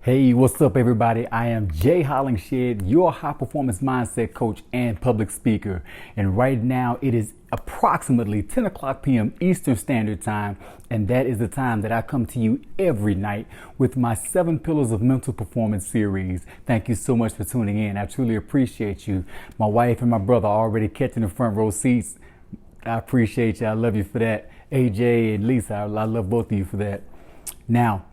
Hey, what's up, everybody? I am Jay Hollingshed, your high performance mindset coach and public speaker. And right now it is approximately 10 o'clock p.m. Eastern Standard Time. And that is the time that I come to you every night with my 7 Pillars of Mental Performance series. Thank you so much for tuning in. I truly appreciate you. My wife and my brother are already catching the front row seats. I appreciate you. I love you for that. AJ and Lisa, I love both of you for that. Now,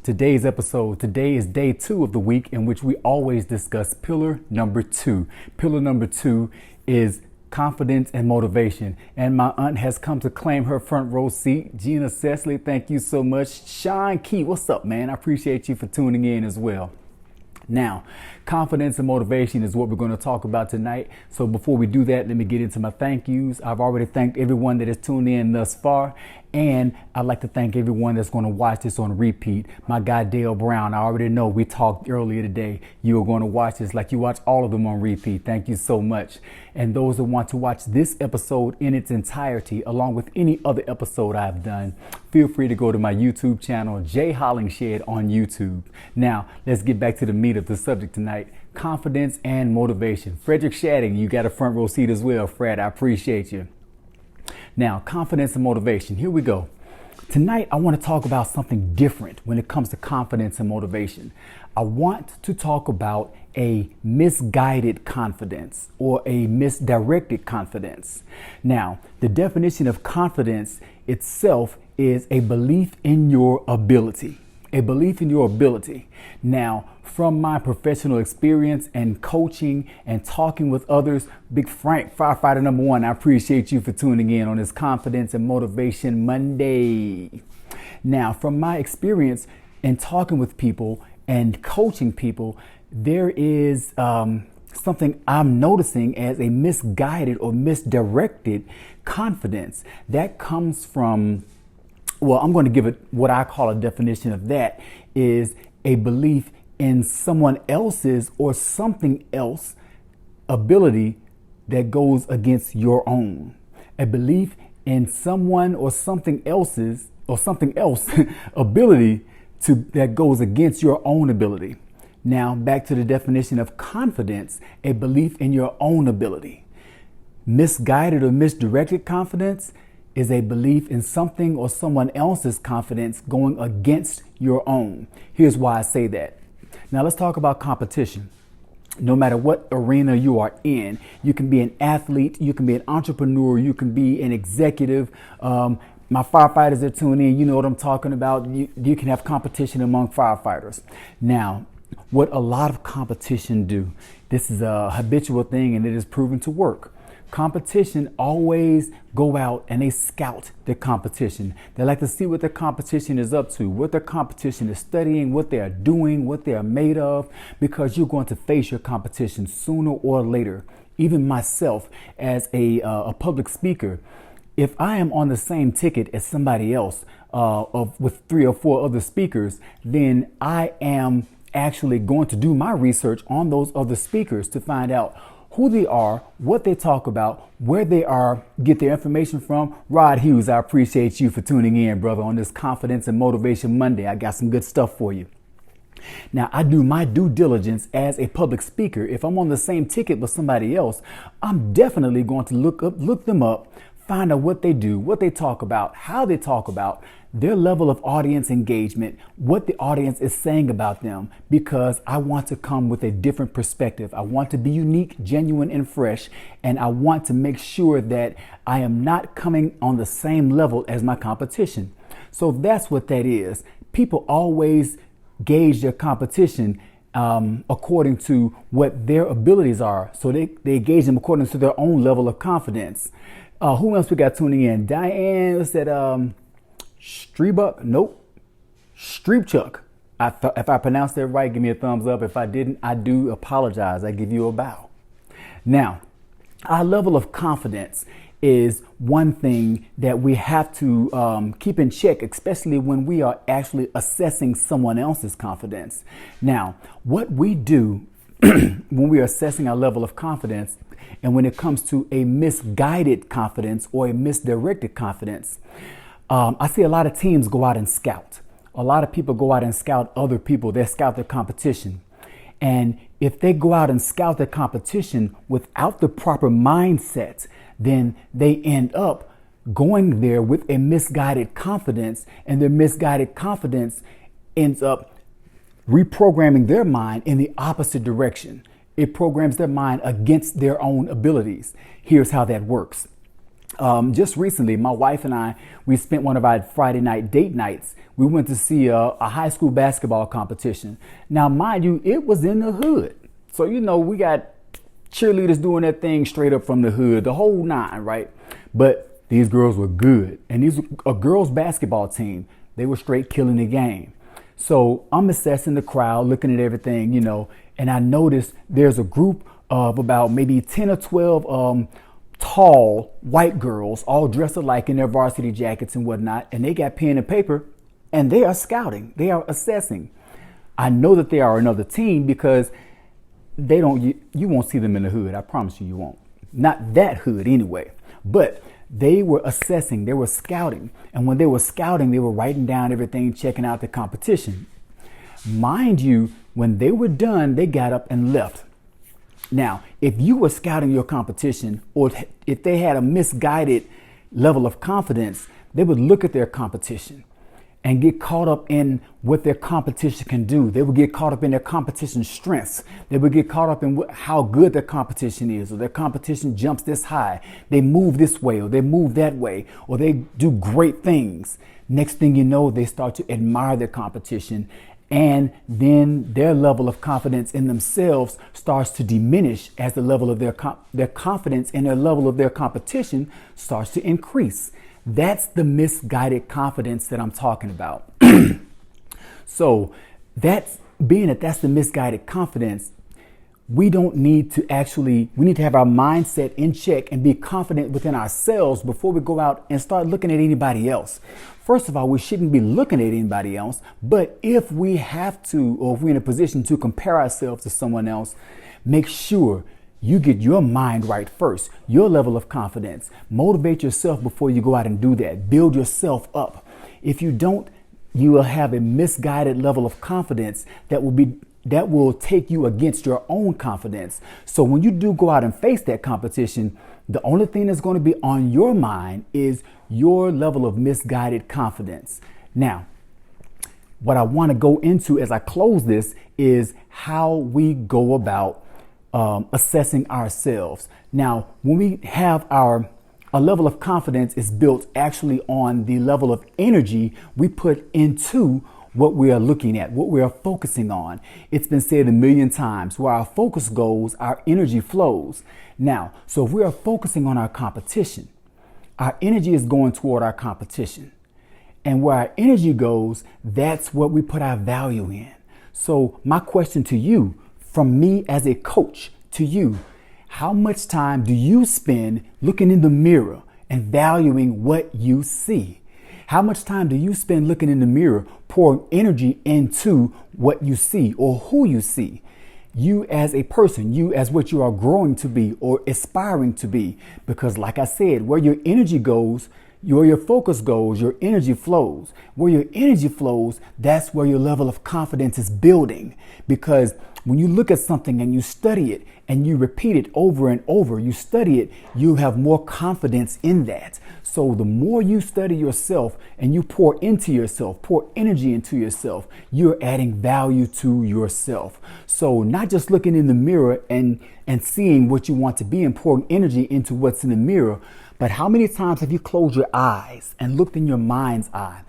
today's episode, today is day 2 of the week in which we always discuss pillar number 2. Pillar number 2 is confidence and motivation. And my aunt has come to claim her front row seat. Gina Cecily, thank you so much. Sean Key, what's up, man? I appreciate you for tuning in as well. Now, confidence and motivation is what we're going to talk about tonight. So before we do that, let me get into my thank yous. I've already thanked everyone that has tuned in thus far. And I'd like to thank everyone that's going to watch this on repeat. My guy, Dale Brown, I already know we talked earlier today. You are going to watch this like you watch all of them on repeat. Thank you so much. And those that want to watch this episode in its entirety, along with any other episode I've done, feel free to go to my YouTube channel, Jay Hollingshed on YouTube. Now, let's get back to the meat of the subject tonight. Confidence and motivation. Frederick Shadding, you got a front row seat as well, Fred. I appreciate you. Now, confidence and motivation. Here we go. Tonight, I want to talk about something different when it comes to confidence and motivation. I want to talk about a misguided confidence or a misdirected confidence. Now, the definition of confidence itself is a belief in your ability. A belief in your ability. Now, from my professional experience and coaching and talking with others, Big Frank, firefighter number 1, I appreciate you for tuning in on this Confidence and Motivation Monday. Now, from my experience in talking with people and coaching people, there is something I'm noticing as a misguided or misdirected confidence that comes from, well, I'm going to give it what I call a definition of that is a belief in someone else's or something else ability that goes against your own. A belief in someone or something else's or something else ability that goes against your own ability. Now, back to the definition of confidence, a belief in your own ability. Misguided or misdirected confidence is a belief in something or someone else's confidence going against your own. Here's why I say that. Now let's talk about competition. No matter what arena you are in, you can be an athlete, you can be an entrepreneur, you can be an executive. My firefighters that tune in, you know what I'm talking about. You can have competition among firefighters. Now, what a lot of competition do, this is a habitual thing and it is proven to work. Competition always go out and they scout their competition. They like to see what their competition is up to, what their competition is studying, what they are doing, what they are made of, because you're going to face your competition sooner or later. Even myself as a public speaker, if I am on the same ticket as somebody else with 3 or 4 other speakers, then I am actually going to do my research on those other speakers to find out who they are, what they talk about, where they are, get their information from. Rod Hughes, I appreciate you for tuning in, brother, on this Confidence and Motivation Monday. I got some good stuff for you. Now, I do my due diligence as a public speaker. If I'm on the same ticket with somebody else, I'm definitely going to look them up, find out what they do, what they talk about, how they talk about, their level of audience engagement, what the audience is saying about them, because I want to come with a different perspective. I want to be unique, genuine, and fresh, and I want to make sure that I am not coming on the same level as my competition. So that's what that is. People always gauge their competition according to what their abilities are. So they gauge them according to their own level of confidence. Who else we got tuning in? Diane, what's that? Streebuck? Nope. Streepchuck. If I pronounced that right, give me a thumbs up. If I didn't, I do apologize. I give you a bow. Now, our level of confidence is one thing that we have to keep in check, especially when we are actually assessing someone else's confidence. Now, what we do when we are assessing our level of confidence and when it comes to a misguided confidence or a misdirected confidence, I see a lot of teams go out and scout. a lot of people go out and scout other people. They scout their competition. And if they go out and scout their competition without the proper mindset, then they end up going there with a misguided confidence, and their misguided confidence ends up reprogramming their mind in the opposite direction. It programs their mind against their own abilities. Here's how that works. Just recently, my wife and I, we spent one of our Friday night date nights. We went to see a high school basketball competition. Now, mind you, it was in the hood. So, we got cheerleaders doing that thing straight up from the hood, the whole nine, right? But these girls were good. And these were a girls basketball team. They were straight killing the game. So I'm assessing the crowd, looking at everything, and I noticed there's a group of about maybe 10 or 12 tall white girls, all dressed alike in their varsity jackets and whatnot. And they got pen and paper and they are scouting. They are assessing. I know that they are another team because you won't see them in the hood. I promise you won't. Not that hood anyway. But they were assessing, they were scouting. And when they were scouting, they were writing down everything, checking out the competition. Mind you, when they were done, they got up and left. Now, if you were scouting your competition, or if they had a misguided level of confidence, they would look at their competition and get caught up in what their competition can do. They would get caught up in their competition strengths. They would get caught up in how good their competition is, or their competition jumps this high. They move this way, or they move that way, or they do great things. Next thing you know, they start to admire their competition. And then their level of confidence in themselves starts to diminish as the level of their confidence and their level of their competition starts to increase. That's the misguided confidence that I'm talking about. So that's the misguided confidence. We need to have our mindset in check and be confident within ourselves before we go out and start looking at anybody else. First of all, we shouldn't be looking at anybody else, but if we have to, or if we're in a position to compare ourselves to someone else, make sure you get your mind right first, your level of confidence. Motivate yourself before you go out and do that. Build yourself up. If you don't, you will have a misguided level of confidence that will take you against your own confidence. So when you do go out and face that competition, the only thing that's going to be on your mind is your level of misguided confidence. Now, what I want to go into as I close this is how we go about assessing ourselves. Now, when we have a level of confidence is built actually on the level of energy we put into what we are looking at, what we are focusing on. It's been said a million times, where our focus goes, our energy flows. Now, so if we are focusing on our competition, our energy is going toward our competition. And where our energy goes, that's what we put our value in. So my question to you, from me as a coach to you, how much time do you spend looking in the mirror and valuing what you see? How much time do you spend looking in the mirror, pouring energy into what you see or who you see? You as a person, you as what you are growing to be or aspiring to be. Because like I said, where your energy goes, where your focus goes, your energy flows. Where your energy flows, that's where your level of confidence is building. Because when you look at something and you study it and you repeat it over and over, you study it, you have more confidence in that. So the more you study yourself and you pour into yourself, pour energy into yourself, you're adding value to yourself. So not just looking in the mirror and seeing what you want to be and pouring energy into what's in the mirror, but how many times have you closed your eyes and looked in your mind's eye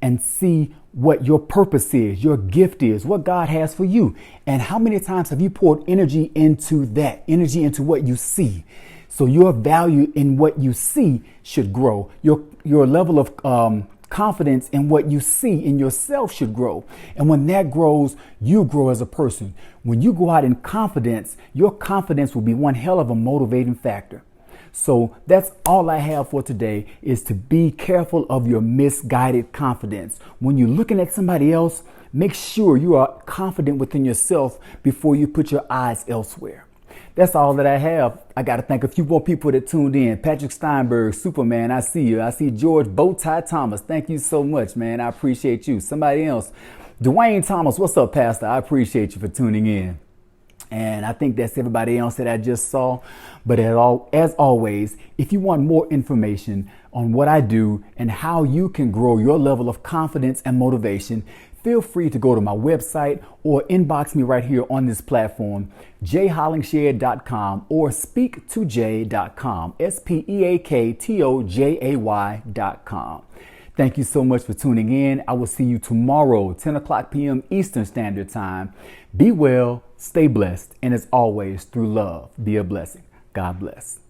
and see what your purpose is, your gift is, what God has for you? And how many times have you poured energy into that, energy into what you see? So your value in what you see should grow. Your level of confidence in what you see in yourself should grow. And when that grows, you grow as a person. When you go out in confidence, your confidence will be one hell of a motivating factor. So that's all I have for today, is to be careful of your misguided confidence. When you're looking at somebody else, make sure you are confident within yourself before you put your eyes elsewhere. That's That's all that I have. I got to thank a few more people that tuned in. Patrick Steinberg, Superman, I see you. I see George Bowtie Thomas. Thank you so much, man. I appreciate you. Somebody else, Dwayne Thomas. What's up, Pastor? I appreciate you for tuning in. And I think that's everybody else that I just saw. But as always, if you want more information on what I do and how you can grow your level of confidence and motivation, feel free to go to my website or inbox me right here on this platform, jhollingshed.com or speaktojay.com, speaktojay.com. Thank you so much for tuning in. I will see you tomorrow, 10 o'clock p.m. Eastern Standard Time. Be well, stay blessed, and as always, through love, be a blessing. God bless.